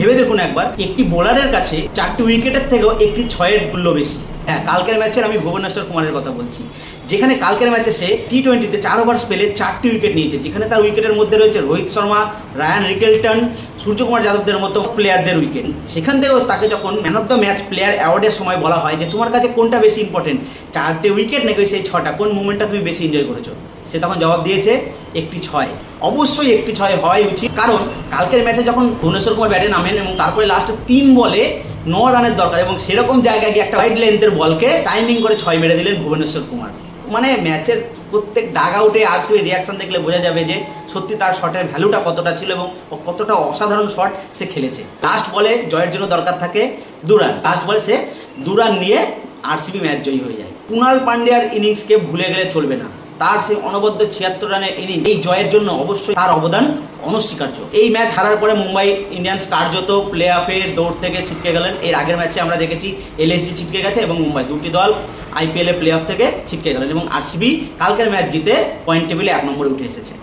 ভেবে দেখুন একবার, একটি বোলারের কাছে 4টি উইকেটের থেকেও একটি 6-এর মূল্য বেশি। হ্যাঁ, কালকের ম্যাচের আমি ভুবনেশ্বর কুমারের কথা বলছি, যেখানে কালকের ম্যাচে সে টি-20তে 4 ওভার স্পেলে 4টি উইকেট নিয়েছে, যেখানে তার উইকেটের মধ্যে রয়েছে রোহিত শর্মা, রায়ান রিকেলটন, সূর্যকুমার যাদবদের মতো প্লেয়ারদের উইকেট। সেখান থেকেও তাকে যখন man of the match player অ্যাওয়ার্ডের সময় বলা হয় যে তোমার কাছে কোনটা বেশি ইম্পর্টেন্ট, 4টে উইকেট নাকি সেই 6টা, কোন মুভমেন্টটা তুমি বেশি এনজয় করেছো, সে তখন জবাব দিয়েছে একটি 6। অবশ্যই একটি 6 হওয়াই উচিত, কারণ কালকের ম্যাচে যখন ভুবনেশ্বর কুমার ব্যাটে নামেন এবং তারপরে লাস্টে 3 বলে 9 রানের দরকার এবং সেরকম জায়গায় গিয়ে একটা ওয়াইড লেন্থের বলকে টাইমিং করে 6 মেরে দিলেন ভুবনেশ্বর কুমার। মানে ম্যাচের প্রত্যেক ডাগ আউটে আরসিবির রিয়াকশন দেখলে বোঝা যাবে যে সত্যি তার শটের ভ্যালুটা কতটা ছিল এবং কতটা অসাধারণ শট সে খেলেছে। লাস্ট বলে জয়ের জন্য দরকার থাকে 2 রান, লাস্ট বলে সে 2 রান নিয়ে আরসিবি ম্যাচ জয়ী হয়ে যায়। কুণাল পান্ডিয়ার ইনিংসকে ভুলে গেলে চলবে না, তার সেই অনবদ্য 76 রানের ইনিংস এই জয়ের জন্য অবশ্যই তার অবদান অনস্বীকার্য। এই ম্যাচ হারার পরে মুম্বাই ইন্ডিয়ান্স কার্যত প্লে অফে দৌড় থেকে ছিটকে গেলেন। এর আগের ম্যাচে আমরা দেখেছি এলএসজি ছিটকে গেছে এবং মুম্বাই, দুটি দল আইপিএল এ প্লে অফ থেকে ছিটকে গেলেন এবং আরসিবি কালকের ম্যাচ জিতে পয়েন্ট টেবিলে 1 নম্বরে উঠে এসেছে।